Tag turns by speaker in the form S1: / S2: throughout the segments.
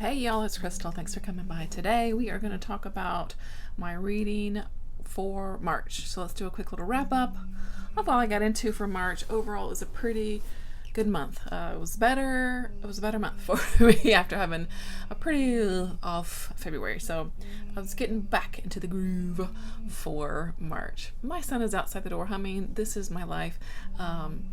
S1: Hey y'all, it's Crystal. Thanks for coming by. Today we are going to talk about my reading for March. So let's do a quick little wrap up of all I got into for March. Overall, it was a pretty good month. It was a better month for me after having a pretty off February. So I was getting back into the groove for March. My son is outside the door humming. This is my life.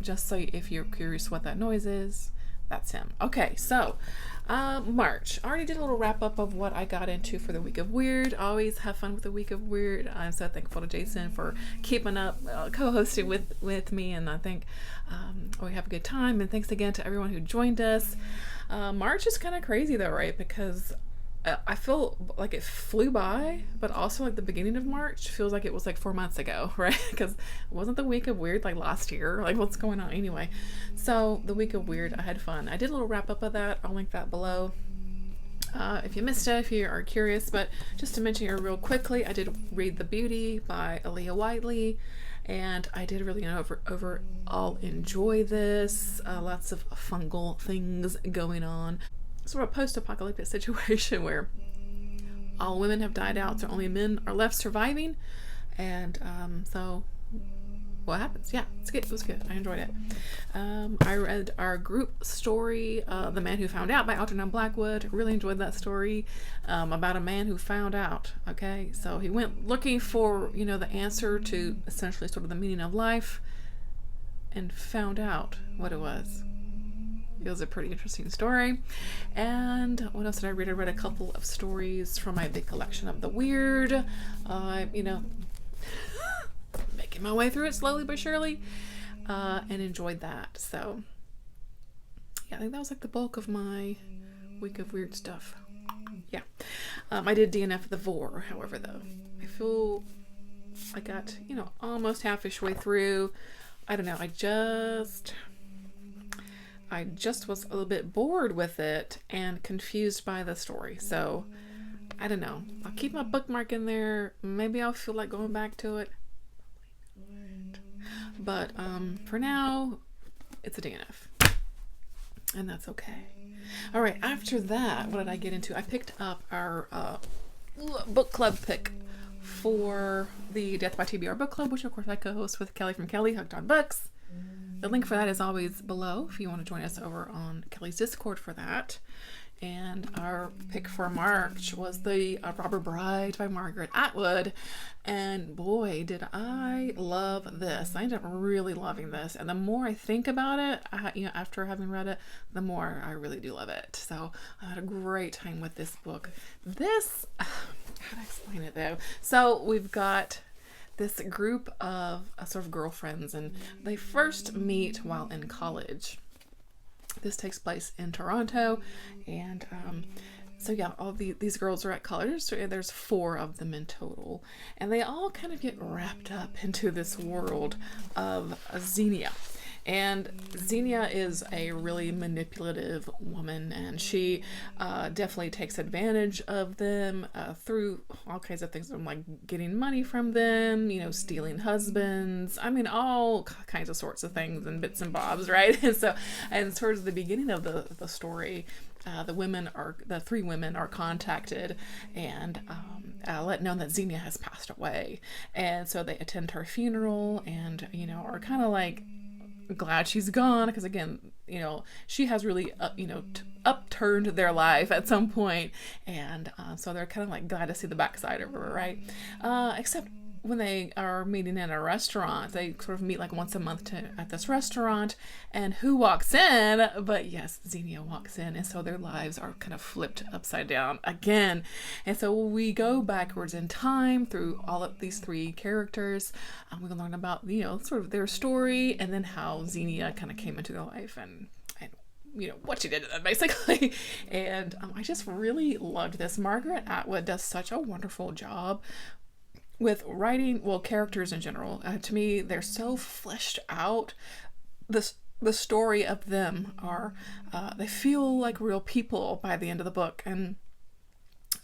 S1: Just so if you're curious what that noise is, that's him. Okay, so March. I already did a little wrap up of what I got into for the week of weird. Always have fun with the week of weird. I'm so thankful to Jason for keeping up, co-hosting with me, and I think we have a good time. And thanks again to everyone who joined us. March is kind of crazy though, right? Because I feel like it flew by, but also like the beginning of March feels like it was like 4 months ago, right? Because it wasn't the week of weird like last year. Like, what's going on anyway? So the week of weird, I had fun. I did a little wrap up of that. I'll link that below if you missed it, if you are curious. But just to mention here real quickly, I did read The Beauty by Aaliyah Whiteley, and I did really overall enjoy this. Lots of fungal things going on. Sort of a post-apocalyptic situation where all women have died out, so only men are left surviving. And so what happens? Yeah, it's good. It was good. I enjoyed it. I read our group story, The Man Who Found Out by Algernon Blackwood. Really enjoyed that story about a man who found out. Okay, so he went looking for, the answer to essentially sort of the meaning of life, and found out what it was. It was a pretty interesting story. And what else did I read? I read a couple of stories from my big collection of the weird. Making my way through it slowly but surely, and enjoyed that. So yeah, I think that was like the bulk of my week of weird stuff. Yeah. I did DNF the Vor, however, though. I feel I got, almost half-ish way through. I don't know. I just was a little bit bored with it and confused by the story. So, I don't know. I'll keep my bookmark in there. Maybe I'll feel like going back to it. But for now, it's a DNF. And that's okay. All right, after that, what did I get into? I picked up our book club pick for the Death by TBR book club, which of course I co-host with Kelly from Kelly, Hooked on Books. The link for that is always below if you want to join us over on Kelly's Discord for that. And our pick for March was the Robber Bride by Margaret Atwood. And boy, did I love this. I ended up really loving this. And the more I think about it, after having read it, the more I really do love it. So I had a great time with this book. How do I explain it though? So we've got this group of sort of girlfriends, and they first meet while in college. This takes place in Toronto, and so yeah, all these girls are at college. So there's 4 of them in total, and they all kind of get wrapped up into this world of Xenia. And Xenia is a really manipulative woman, and she definitely takes advantage of them through all kinds of things, from like getting money from them, stealing husbands. I mean, all kinds of sorts of things and bits and bobs, right? And towards the beginning of the story, the 3 women are contacted and let known that Xenia has passed away, and so they attend her funeral and are kind of like glad she's gone, because again, she has really upturned their life at some point, and so they're kind of like glad to see the backside of her, right? Except when they are meeting in a restaurant, they sort of meet like once a month at this restaurant, and who walks in? But yes, Xenia walks in, and so their lives are kind of flipped upside down again. And so we go backwards in time through all of these 3 characters. We can learn about sort of their story, and then how Xenia kind of came into their life, and what she did to them, basically. And I just really loved this. Margaret Atwood does such a wonderful job with writing, characters in general. To me, they're so fleshed out. The story of them they feel like real people by the end of the book. And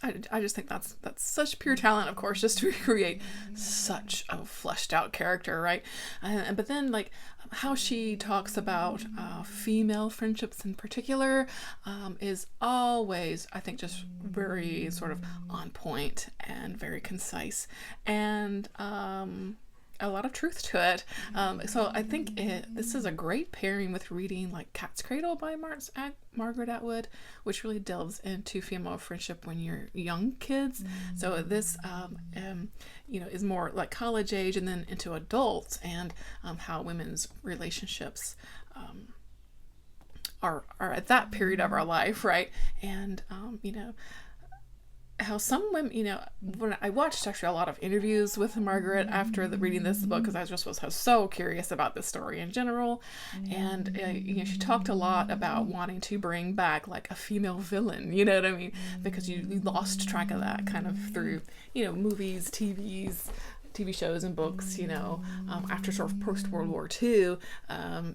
S1: I just think that's such pure talent, of course, just to create such a fleshed out character, right? But then, like, how she talks about female friendships in particular is always, I think, just very sort of on point and very concise, and a lot of truth to it. So I think this is a great pairing with reading like Cat's Cradle by Margaret Atwood, which really delves into female friendship when you're young kids. So this, is more like college age and then into adults, and how women's relationships are at that period of our life, right? And how some women, when I watched actually a lot of interviews with Margaret after reading this book, because I just was so curious about this story in general, and she talked a lot about wanting to bring back like a female villain, you know what I mean? Because you lost track of that kind of through movies, TV shows and books, after sort of post-World War II,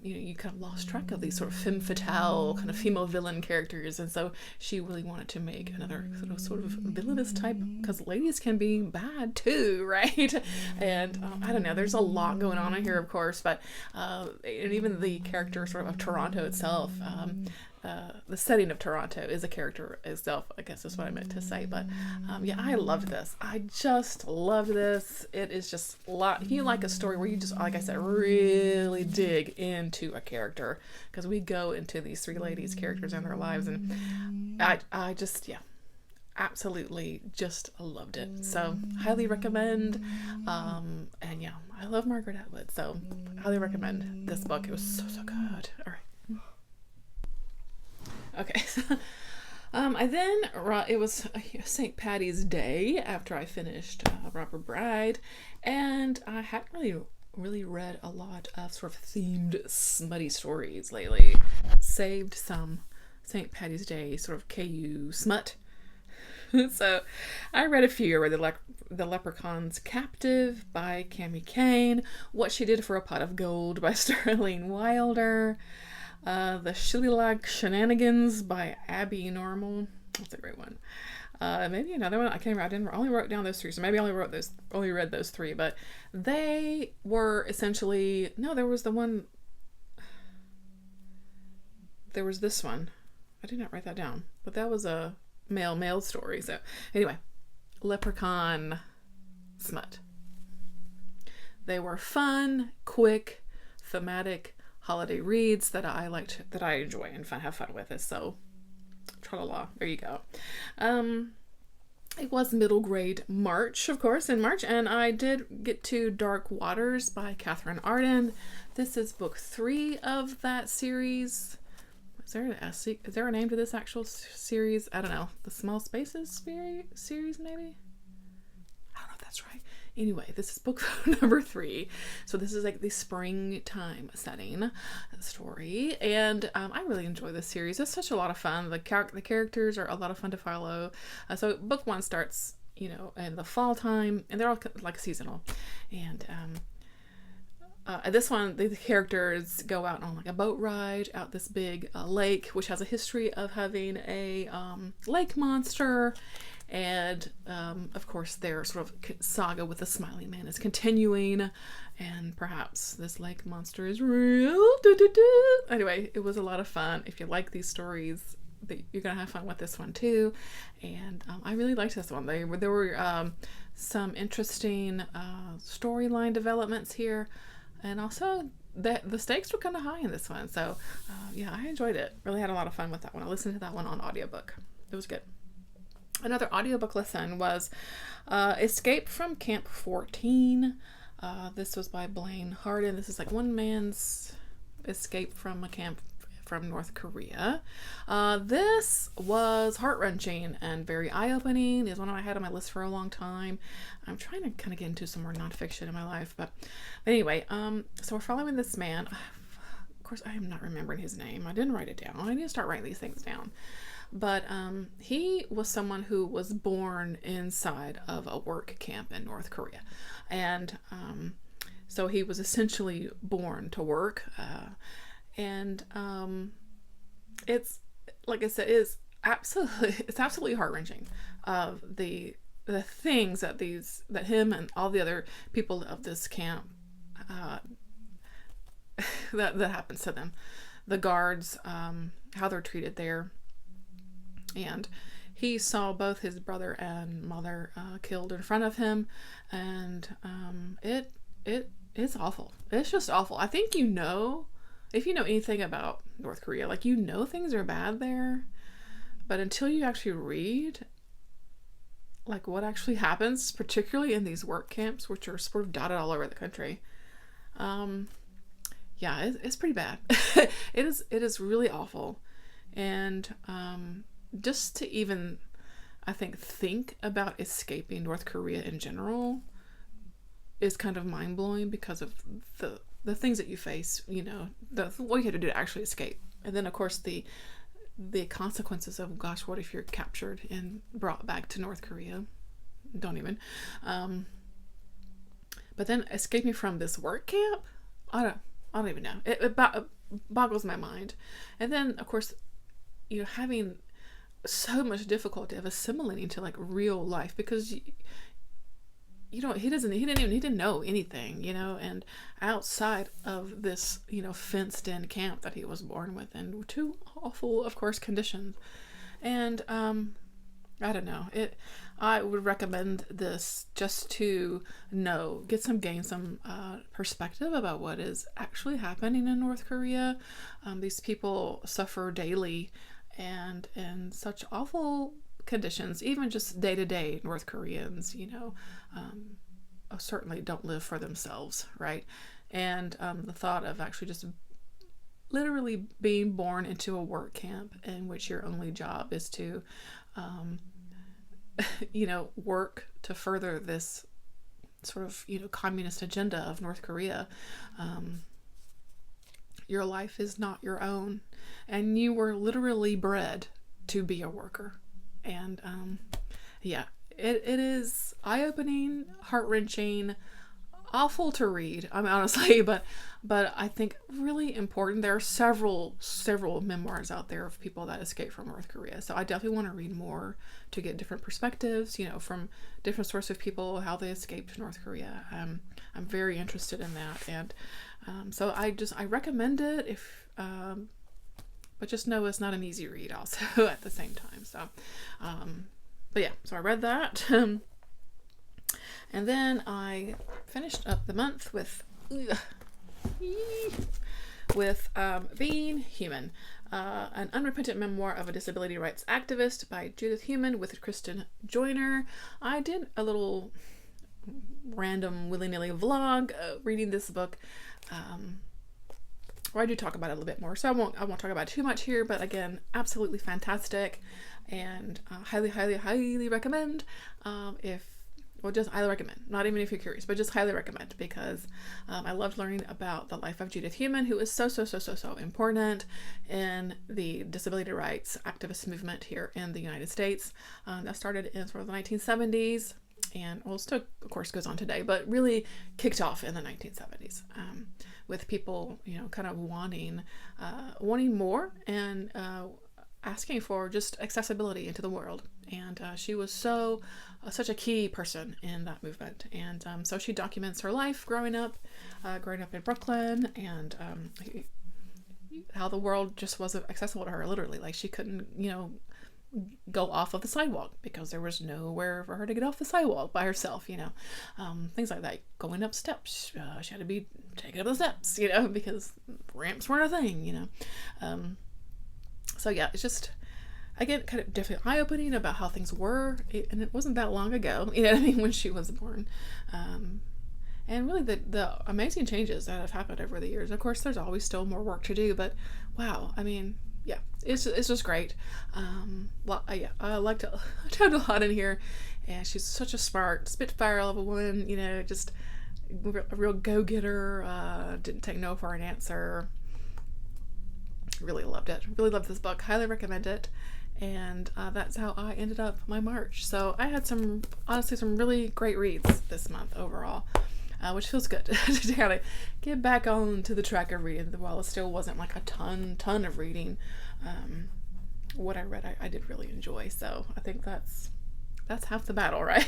S1: you kind of lost track of these sort of femme fatale kind of female villain characters. And so she really wanted to make another sort of villainous type, because ladies can be bad too, right? And I don't know, there's a lot going on in here, of course, but and even the character sort of Toronto itself, the setting of Toronto is a character itself, I guess is what I meant to say. But I loved this. I just loved this. It is just a lot. If you like a story where you just, like I said, really dig into a character, because we go into these three ladies' characters and their lives, and I just, absolutely just loved it. So highly recommend. And I love Margaret Atwood, so highly recommend this book. It was so good. All right. Okay, I then, it was St. Patty's Day after I finished Robber Bride, and I hadn't really read a lot of sort of themed smutty stories lately. Saved some St. Patty's Day sort of KU smut. So I read a few. I read The Leprechaun's Captive by Cami Cain, What She Did for a Pot of Gold by Sterling Wilder, The Shillylag Shenanigans by Abby Normal. That's a great one. Maybe another one. I can't remember. I only wrote down those three, so maybe I only read those three. But they were essentially, there was this one. I did not write that down, but that was a male story. So anyway, Leprechaun smut. They were fun, quick, thematic holiday reads that I enjoy and have fun with. So tra-la-la, there you go. It was middle grade March, of course, in March, and I did get to Dark Waters by Catherine Arden. This is book 3 of that series. Is there a name to this actual series? I don't know. The Small Spaces series, maybe? I don't know if that's right. Anyway, this is book number 3. So this is like the springtime setting story. And I really enjoy this series. It's such a lot of fun. The characters are a lot of fun to follow. So book 1 starts, in the fall time. And they're all like seasonal. And this one, the characters go out on like a boat ride out this big lake, which has a history of having a lake monster. And, of course, their sort of saga with the Smiling Man is continuing, and perhaps this lake monster is real. Anyway, it was a lot of fun. If you like these stories, you're going to have fun with this one, too. And I really liked this one. There were some interesting storyline developments here, and also the stakes were kind of high in this one. So, I enjoyed it. Really had a lot of fun with that one. I listened to that one on audiobook. It was good. Another audiobook listen was Escape from Camp 14. This was by Blaine Harden. This is like one man's escape from a camp from North Korea. This was heart-wrenching and very eye-opening. It's one I had on my list for a long time. I'm trying to kind of get into some more nonfiction in my life. But anyway, so we're following this man. Of course, I am not remembering his name. I didn't write it down. I need to start writing these things down. But he was someone who was born inside of a work camp in North Korea. And so he was essentially born to work. It's, like I said, is absolutely, it's absolutely heart-wrenching of the things that him and all the other people of this camp uh, that happens to them, the guards, how they're treated there. And he saw both his brother and mother killed in front of him, and it's awful. It's just awful. I think, if you know anything about North Korea, like, things are bad there, but until you actually read like what actually happens, particularly in these work camps, which are sort of dotted all over the country, yeah, it's pretty bad. It is really awful. And just to even, I think about escaping North Korea in general is kind of mind-blowing because of the things that you face, what you have to do to actually escape. And then, of course, the consequences of, gosh, what if you're captured and brought back to North Korea? Don't even. But then escaping from this work camp, I don't even know. It boggles my mind. And then, of course, having so much difficulty of assimilating to like real life, because he didn't know anything, and outside of this, fenced in camp that he was born with, and two awful, of course, conditions. And I don't know, I would recommend this just to gain some perspective about what is actually happening in North Korea. These people suffer daily and in such awful conditions. Even just day-to-day North Koreans, certainly don't live for themselves, right? And the thought of actually just literally being born into a work camp in which your only job is to work to further this sort of communist agenda of North Korea. Your life is not your own, and you were literally bred to be a worker. And yeah, it is eye-opening, heart-wrenching, awful to read, I mean, honestly, but I think really important. There are several memoirs out there of people that escaped from North Korea, so I definitely want to read more to get different perspectives, from different sources of people, how they escaped North Korea. I'm very interested in that, and so I recommend it, if but just know it's not an easy read also at the same time. So but yeah, so I read that. And then I finished up the month with Being Human, an unrepentant memoir of a disability rights activist by Judith Heumann with Kristen Joyner. I did a little random willy-nilly vlog reading this book, where I do talk about it a little bit more, so I won't talk about it too much here, but again, absolutely fantastic, and highly recommend. Just highly recommend, not even if you're curious, but just highly recommend, because I loved learning about the life of Judith Heumann, who is so important in the disability rights activist movement here in the United States. That started in sort of the 1970s, and still, of course, goes on today, but really kicked off in the 1970s, with people, kind of wanting more, and asking for just accessibility into the world. And she was such a key person in that movement. And so she documents her life growing up in Brooklyn, and how the world just wasn't accessible to her, literally. Like, she couldn't, go off of the sidewalk because there was nowhere for her to get off the sidewalk by herself, things like that. Going up steps, she had to be taken up the steps, because ramps weren't a thing, So yeah, it's just, again, kind of definitely eye-opening about how things were, and it wasn't that long ago, when she was born. And really the amazing changes that have happened over the years. Of course, there's always still more work to do, but wow, I mean, yeah, it's just great. I like to talk a lot in here, and she's such a smart spitfire of a woman, just a real go-getter, didn't take no for an answer. Really loved it. Really loved this book. Highly recommend it. And that's how I ended up my March. So I had some really great reads this month overall, which feels good to kind of get back on to the track of reading, while it still wasn't like a ton of reading. what I read, I did really enjoy. So I think that's half the battle, right?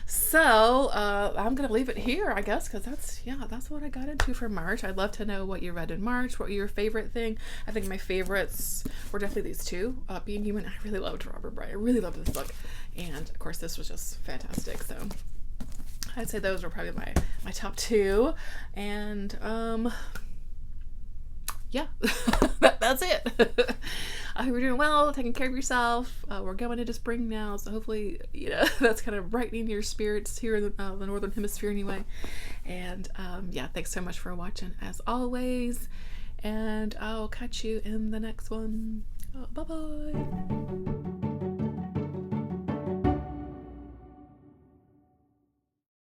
S1: So I'm gonna leave it here, I guess, because that's what I got into for March. I'd love to know what you read in March. What were your favorite thing? I think my favorites were definitely these two. Being Human, I really loved Robert Bry. I really loved this book, and of course this was just fantastic. So I'd say those were probably my top two, and yeah, that's it. I hope you're doing well, taking care of yourself. We're going into spring now, so hopefully, that's kind of brightening your spirits here in the Northern Hemisphere anyway. And yeah, thanks so much for watching as always. And I'll catch you in the next one. Bye-bye.